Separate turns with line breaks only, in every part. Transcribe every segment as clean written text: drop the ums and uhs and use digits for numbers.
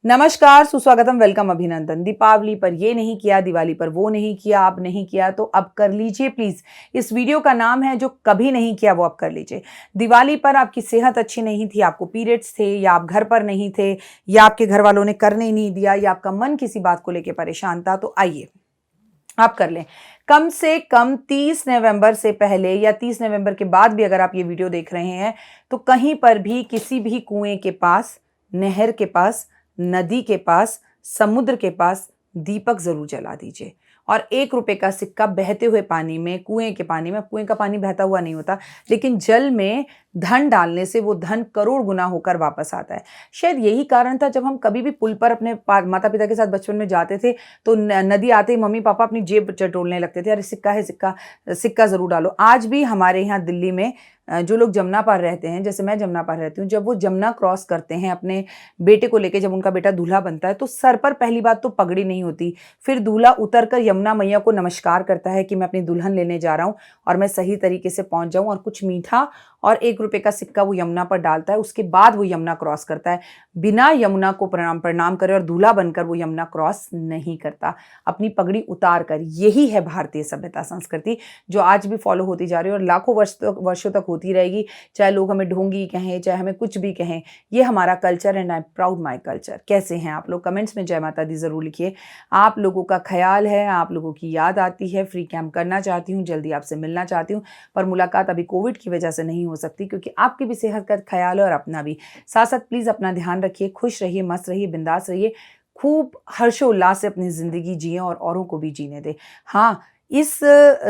नमस्कार, सुस्वागतम, वेलकम, अभिनंदन। दीपावली पर ये नहीं किया, दिवाली पर वो नहीं किया, अब नहीं किया तो अब कर लीजिए प्लीज। इस वीडियो का नाम है जो कभी नहीं किया वो अब कर लीजिए। दिवाली पर आपकी सेहत अच्छी नहीं थी, आपको पीरियड्स थे, या आप घर पर नहीं थे, या आपके घर वालों ने करने ही नहीं दिया, या आपका मन किसी बात को लेकर परेशान था, तो आइए आप कर लें। कम से कम 30 नवंबर से पहले या 30 नवंबर के बाद भी अगर आप ये वीडियो देख रहे हैं तो कहीं पर भी किसी भी कुएं के पास, नहर के पास, नदी के पास, समुद्र के पास दीपक जरूर जला दीजिए। और 1 रुपए का सिक्का बहते हुए पानी में, कुएं के पानी में, कुएं का पानी बहता हुआ नहीं होता, लेकिन जल में धन डालने से वो धन करोड़ गुना होकर वापस आता है। शायद यही कारण था जब हम कभी भी पुल पर अपने माता पिता के साथ बचपन में जाते थे तो नदी आते ही मम्मी पापा अपनी जेब टटोलने लगते थे, अरे सिक्का है, सिक्का सिक्का जरूर डालो। आज भी हमारे यहाँ दिल्ली में जो लोग जमुना पार रहते हैं, जैसे मैं जमुना पार रहती हूँ, जब वो जमुना क्रॉस करते हैं अपने बेटे को लेके, जब उनका बेटा दूल्हा बनता है तो सर पर पहली बात तो पगड़ी नहीं होती। फिर दूल्हा उतरकर यमुना मैया को नमस्कार करता है कि मैं अपनी दुल्हन लेने जा रहा हूँ और मैं सही तरीके से पहुंच जाऊं, और कुछ मीठा और 1 रुपए का सिक्का वो यमुना पर डालता है। उसके बाद वो यमुना क्रॉस करता है। बिना यमुना को प्रणाम करे और दूल्हा बनकर वो यमुना क्रॉस नहीं करता, अपनी पगड़ी उतार कर। यही है भारतीय सभ्यता संस्कृति जो आज भी फॉलो होती जा रही है और लाखों वर्षों तक होती रहेगी। चाहे लोग हमें ढोंगी कहें, चाहे हमें कुछ भी कहें, ये हमारा culture and I am proud my culture. कैसे हैं आप लोग? कमेंट्स में जय माता दी जरूर लिखिए। आप लोगों का ख्याल है, आप लोगों की याद आती है, फ्री कैंप करना चाहती हूँ, जल्दी आपसे मिलना चाहती हूँ, पर मुलाकात अभी कोविड की वजह से नहीं हो सकती, क्योंकि आपकी भी सेहत का ख्याल है और अपना भी। साथ साथ प्लीज अपना ध्यान रखिए, खुश रहिए, मस्त रहिए, बिंदास रहिए, खूब हर्षोल्लास से अपनी जिंदगी जिए और औरों को भी जीने दें। हाँ, इस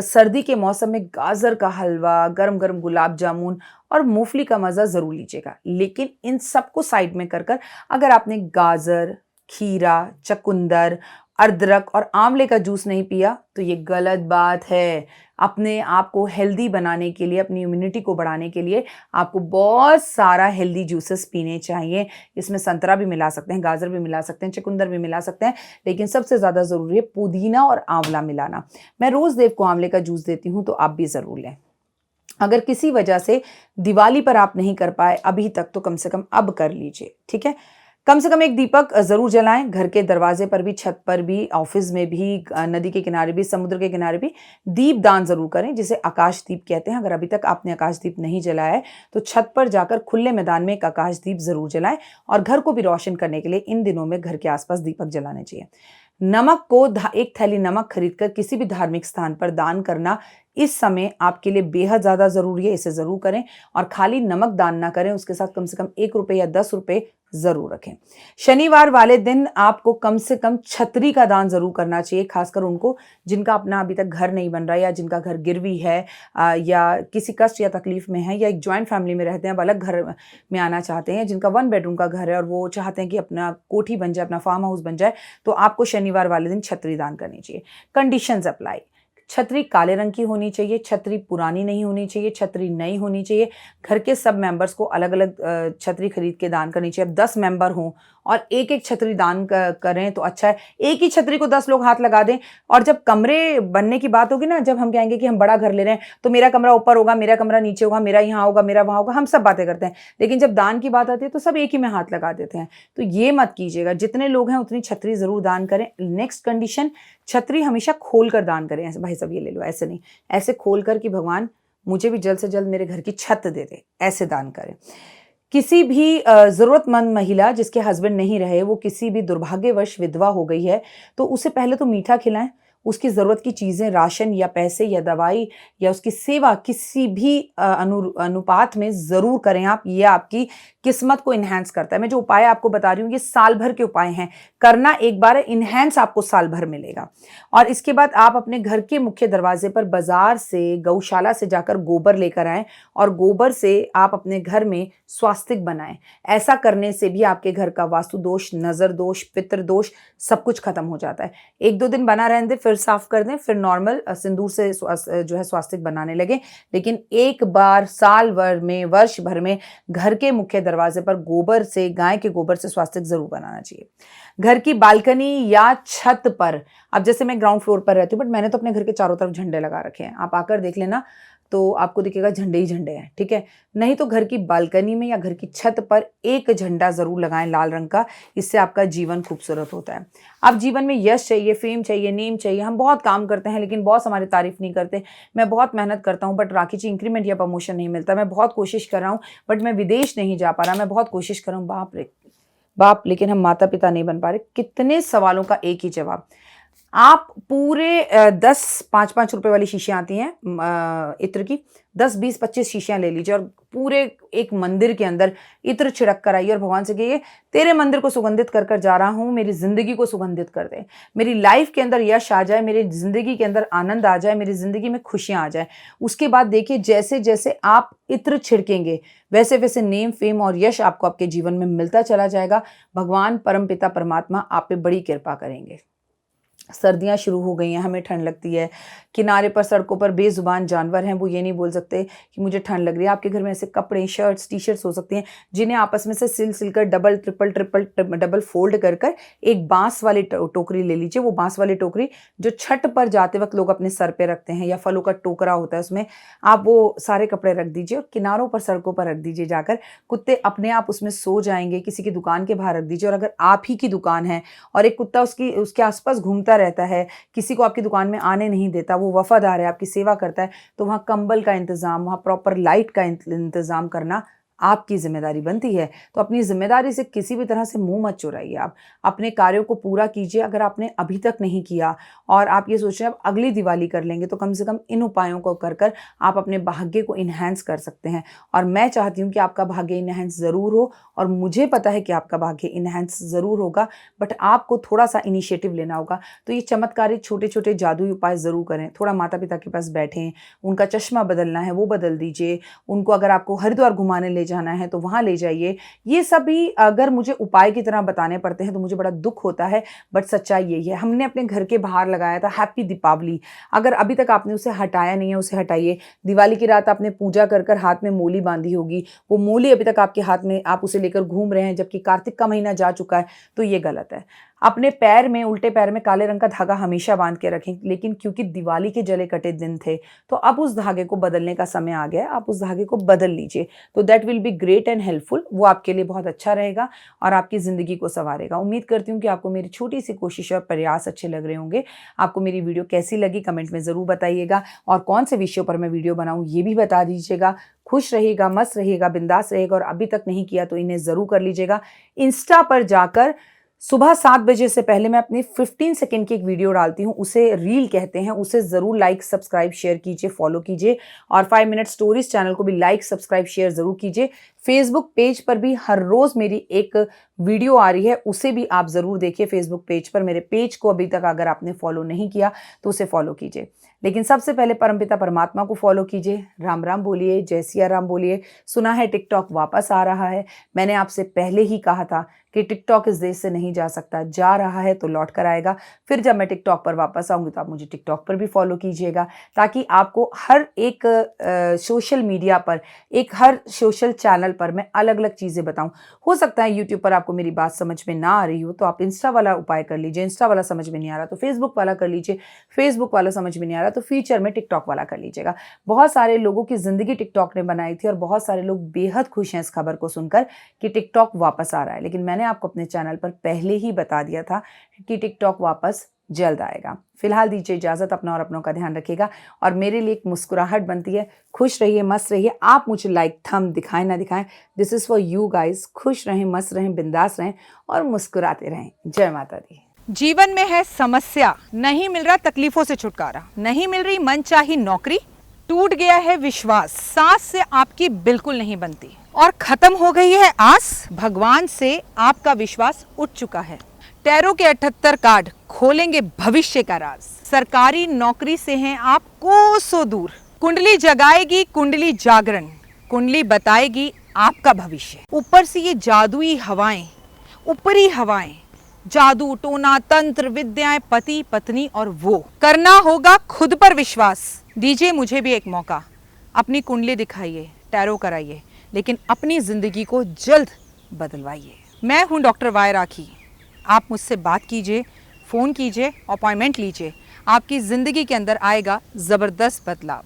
सर्दी के मौसम में गाजर का हलवा, गरम गरम गुलाब जामुन और मूंगफली का मजा जरूर लीजिएगा, लेकिन इन सबको साइड में कर अगर आपने गाजर, खीरा, चकुंदर, अदरक और आंवले का जूस नहीं पिया तो ये गलत बात है। अपने आप को हेल्दी बनाने के लिए, अपनी इम्यूनिटी को बढ़ाने के लिए आपको बहुत सारा हेल्दी जूसेस पीने चाहिए। इसमें संतरा भी मिला सकते हैं, गाजर भी मिला सकते हैं, चुकंदर भी मिला सकते हैं, लेकिन सबसे ज़्यादा ज़रूरी है पुदीना और आंवला मिलाना। मैं रोज़ देव को आंवले का जूस देती हूँ, तो आप भी ज़रूर लें। अगर किसी वजह से दिवाली पर आप नहीं कर पाए अभी तक, तो कम से कम अब कर लीजिए, ठीक है? कम से कम एक दीपक जरूर जलाएं, घर के दरवाजे पर भी, छत पर भी, ऑफिस में भी, नदी के किनारे भी, समुद्र के किनारे भी दीप दान जरूर करें, जिसे आकाश दीप कहते हैं। अगर अभी तक आपने आकाश दीप नहीं जलाया है तो छत पर जाकर खुले मैदान में एक आकाश दीप जरूर जलाएं, और घर को भी रोशन करने के लिए इन दिनों में घर के आसपास दीपक जलाने चाहिए। नमक को एक थैली नमक खरीदकर किसी भी धार्मिक स्थान पर दान करना इस समय आपके लिए बेहद ज्यादा जरूरी है, इसे जरूर करें। और खाली नमक दान ना करें, उसके साथ कम से कम 1 रुपए या 10 रुपए जरूर रखें। शनिवार वाले दिन आपको कम से कम छतरी का दान जरूर करना चाहिए, खासकर उनको जिनका अपना अभी तक घर नहीं बन रहा, या जिनका घर गिरवी है, या किसी कष्ट या तकलीफ में है, या एक ज्वाइंट फैमिली में रहते हैं, अब अलग घर में आना चाहते हैं, जिनका 1 बेडरूम का घर है और वो चाहते हैं कि अपना कोठी बन जाए, अपना फार्म हाउस बन जाए, तो आपको शनिवार वाले दिन छतरी दान करनी चाहिए। Conditions apply. छतरी काले रंग की होनी चाहिए, छतरी पुरानी नहीं होनी चाहिए, छतरी नई होनी चाहिए। घर के सब मेंबर्स को अलग अलग छतरी खरीद के दान करनी चाहिए। अब 10 मेंबर हों और एक एक छतरी दान करें तो अच्छा है। एक ही छतरी को 10 लोग हाथ लगा दें। और जब कमरे बनने की बात होगी ना, जब हम कहेंगे कि हम बड़ा घर ले रहे हैं तो मेरा कमरा ऊपर होगा, मेरा कमरा नीचे होगा, मेरा यहाँ होगा, मेरा वहाँ होगा, हम सब बातें करते हैं, लेकिन जब दान की बात आती है तो सब एक ही में हाथ लगा देते हैं। तो ये मत कीजिएगा, जितने लोग हैं उतनी छतरी जरूर दान करें। नेक्स्ट कंडीशन, छतरी हमेशा खोल कर दान करें। ऐसे भाई सब ये ले लो, ऐसे नहीं, ऐसे खोल कर कि भगवान मुझे भी जल्द से जल्द मेरे घर की छत दे दे, ऐसे दान करें। किसी भी जरूरतमंद महिला जिसके हस्बैंड नहीं रहे, वो किसी भी दुर्भाग्यवश विधवा हो गई है, तो उसे पहले तो मीठा खिलाएं। उसकी ज़रूरत की चीज़ें, राशन या पैसे या दवाई या उसकी सेवा किसी भी अनुपात में ज़रूर करें आप। ये आपकी किस्मत को इन्हेंस करता है। मैं जो उपाय आपको बता रही हूँ ये साल भर के उपाय हैं, करना एक बार, इन्हेंस आपको साल भर मिलेगा। और इसके बाद आप अपने घर के मुख्य दरवाजे पर बाजार से, गौशाला से जाकर गोबर लेकर आएं, और गोबर से आप अपने घर में स्वास्तिक बनाएं। ऐसा करने से भी आपके घर का वास्तु दोष, नजर दोष, पितृ दोष सब कुछ खत्म हो जाता है। 1-2 दिन बना रहने दें, फिर साफ कर दें, फिर नॉर्मल सिंदूर से जो है स्वास्तिक बनाने लगे। लेकिन एक बार साल भर में, वर्ष भर में घर के मुख्य दरवाजे पर गोबर से, गाय के गोबर से स्वास्तिक जरूर बनाना चाहिए। घर की बालकनी या छत पर, अब जैसे मैं ग्राउंड फ्लोर पर रहती हूँ, बट मैंने तो अपने घर के चारों तरफ झंडे लगा रखे हैं, आप आकर देख लेना। तो आपको दिखेगा झंडे ही झंडे हैं, ठीक है। नहीं तो घर की बालकनी में या घर की छत पर एक झंडा ज़रूर लगाएं लाल रंग का, इससे आपका जीवन खूबसूरत होता है। अब जीवन में यश चाहिए, फेम चाहिए, नेम चाहिए। हम बहुत काम करते हैं लेकिन बॉस हमारी तारीफ नहीं करते। मैं बहुत मेहनत करता हूँ बट राखी जी इंक्रीमेंट या प्रमोशन नहीं मिलता। मैं बहुत कोशिश कर रहा हूँ बट मैं विदेश नहीं जा पा रहा। मैं बहुत कोशिश कर रहा हूँ, बाप रे बाप, लेकिन हम माता पिता नहीं बन पा रहे। कितने सवालों का एक ही जवाब। आप पूरे 10 5-5 रुपए वाली शीशियाँ आती हैं इत्र की, 10 20 25 शीशियाँ ले लीजिए और पूरे एक मंदिर के अंदर इत्र छिड़क कर आइए और भगवान से कहिए, तेरे मंदिर को सुगंधित कर कर जा रहा हूँ, मेरी जिंदगी को सुगंधित कर दे, मेरी लाइफ के अंदर यश आ जाए, मेरी जिंदगी के अंदर आनंद आ जाए, मेरी जिंदगी में खुशियाँ आ जाए। उसके बाद देखिए जैसे जैसे आप इत्र छिड़केंगे वैसे वैसे नेम, फेम और यश आपको आपके जीवन में मिलता चला जाएगा। भगवान परमपिता परमात्मा आप पे बड़ी कृपा करेंगे। सर्दियां शुरू हो गई हैं, हमें ठंड लगती है। किनारे पर सड़कों पर बेजुबान जानवर हैं, वो ये नहीं बोल सकते कि मुझे ठंड लग रही है। आपके घर में ऐसे कपड़े, शर्ट्स, टी शर्ट्स हो सकती हैं जिन्हें आपस में से सिल कर डबल डबल फोल्ड कर कर एक बांस वाली टोकरी ले लीजिए। वो बांस वाली टोकरी जो छठ पर जाते वक्त लोग अपने सर पे रखते हैं, या फलों का टोकरा होता है, उसमें आप वो सारे कपड़े रख दीजिए और किनारों पर सड़कों पर रख दीजिए जाकर। कुत्ते अपने आप उसमें सो जाएंगे। किसी की दुकान के बाहर रख दीजिए। और अगर आप ही की दुकान है और एक कुत्ता उसके आसपास घूमता रहता है, किसी को आपकी दुकान में आने नहीं देता, वो वफादार है, आपकी सेवा करता है, तो वहाँ कंबल का इंतजाम, वहाँ प्रॉपर लाइट का इंतजाम करना आपकी जिम्मेदारी बनती है। तो अपनी जिम्मेदारी से किसी भी तरह से मुंह मत चुराइए। आप अपने कार्यों को पूरा कीजिए। अगर आपने अभी तक नहीं किया और आप ये सोच रहे हैं अब अगली दिवाली कर लेंगे, तो कम से कम इन उपायों को कर कर आप अपने भाग्य को इन्हेंस कर सकते हैं। और मैं चाहती हूँ कि आपका भाग्य इन्हेंस ज़रूर हो, और मुझे पता है कि आपका भाग्य इन्हेंस ज़रूर होगा, बट आपको थोड़ा सा इनिशिएटिव लेना होगा। तो ये चमत्कारिक छोटे छोटे जादुई उपाय ज़रूर करें। थोड़ा माता पिता के पास बैठें, उनका चश्मा बदलना है वो बदल दीजिए। उनको अगर आपको हरिद्वार घुमाने ले जाना है तो वहां ले जाइए। ये सभी अगर मुझे उपाय की तरह बताने पड़ते हैं तो मुझे बड़ा दुख होता है, बट सच्चाई यही है। हमने अपने घर के बाहर लगाया था हैप्पी दीपावली। अगर अभी तक आपने उसे हटाया नहीं है, उसे हटाइए। दिवाली की रात आपने पूजा कर कर हाथ में मोली बांधी होगी, वो मोली अभी तक आपके हाथ में, आप उसे लेकर घूम रहे हैं जबकि कार्तिक का महीना जा चुका है, तो ये गलत है। अपने पैर में, उल्टे पैर में काले रंग का धागा हमेशा बांध के रखें, लेकिन क्योंकि दिवाली के जले कटे दिन थे तो अब उस धागे को बदलने का समय आ गया। आप उस धागे को बदल लीजिए, तो that will be great and helpful. वो आपके लिए बहुत अच्छा रहेगा और आपकी ज़िंदगी को संवारेगा। उम्मीद करती हूँ कि आपको मेरी छोटी सी कोशिश और प्रयास अच्छे लग रहे होंगे। आपको मेरी वीडियो कैसी लगी कमेंट में ज़रूर बताइएगा, और कौन से विषयों पर मैं वीडियो बनाऊँ ये भी बता दीजिएगा। खुश रहिएगा, मस्त रहिएगा, बिंदास रहिएगा, और अभी तक नहीं किया तो इन्हें ज़रूर कर लीजिएगा। इंस्टा पर जाकर सुबह 7 बजे से पहले मैं अपनी 15 सेकेंड की एक वीडियो डालती हूँ, उसे रील कहते हैं। उसे ज़रूर लाइक, सब्सक्राइब, शेयर कीजिए, फॉलो कीजिए, और 5 मिनट स्टोरीज चैनल को भी लाइक, सब्सक्राइब, शेयर ज़रूर कीजिए। फेसबुक पेज पर भी हर रोज़ मेरी एक वीडियो आ रही है, उसे भी आप ज़रूर देखिए फेसबुक पेज पर। मेरे पेज को अभी तक अगर आपने फॉलो नहीं किया तो उसे फॉलो कीजिए, लेकिन सबसे पहले परमपिता परमात्मा को फॉलो कीजिए। राम राम बोलिए, जय सिया राम बोलिए। सुना है टिकटॉक वापस आ रहा है। मैंने आपसे पहले ही कहा था कि टिकटॉक इस देश से नहीं जा सकता, जा रहा है तो लौट कर आएगा। फिर जब मैं टिकटॉक पर वापस आऊँगी तो आप मुझे टिकटॉक पर भी फॉलो कीजिएगा, ताकि आपको हर एक सोशल मीडिया पर, हर सोशल चैनल पर मैं अलग अलग चीज़ें बताऊं। हो सकता है यूट्यूब पर आपको मेरी बात समझ में ना आ रही हो तो आप इंस्टा वाला उपाय कर लीजिए, इंस्टा वाला समझ में नहीं आ रहा तो फेसबुक वाला कर लीजिए, फेसबुक वाला समझ में नहीं आ रहा तो फ्यूचर में टिकटॉक वाला कर लीजिएगा। बहुत सारे लोगों की ज़िंदगी टिकटॉक ने बनाई थी और बहुत सारे लोग बेहद खुश हैं इस खबर को सुनकर कि टिकटॉक वापस आ रहा है, लेकिन मैंने आपको अपने चैनल पर पहले ही बता दिया था कि टिकटॉक वापस जल्द आएगा। फिलहाल दीजिए इजाज़त, अपना और अपनों का ध्यान रखिएगा, और मेरे लिए एक मुस्कुराहट बनती है। खुश रहिए, मस्त रहिए। आप मुझे लाइक थंब दिखाएं ना दिखाएं, this is for you guys. खुश रहें, मस्त रहें, बिंदास रहें और मुस्कुराते रहें। जय माता दी।
जीवन में है समस्या, नहीं मिल रहा तकलीफों से छुटकारा, नहीं मिल रही मनचाही नौकरी, टूट गया है विश्वास, सांस से आपकी बिल्कुल नहीं बनती, और खत्म हो गई है आस, भगवान से आपका विश्वास उठ चुका है। टैरो के 78 कार्ड खोलेंगे भविष्य का राज। सरकारी नौकरी से हैं आप कोसों दूर। कुंडली जगाएगी कुंडली जागरण, कुंडली बताएगी आपका भविष्य। ऊपर से ये जादुई हवाएं, ऊपरी हवाएं, जादू टोना तंत्र विद्याएं, पति पत्नी और वो। करना होगा खुद पर विश्वास। दीजिए मुझे भी एक मौका, अपनी कुंडली दिखाइए, टैरो कराइए, लेकिन अपनी जिंदगी को जल्द बदलवाइए। मैं हूं डॉक्टर वाई राखी। आप मुझसे बात कीजिए, फ़ोन कीजिए, अपॉइंटमेंट लीजिए। आपकी ज़िंदगी के अंदर आएगा ज़बरदस्त बदलाव।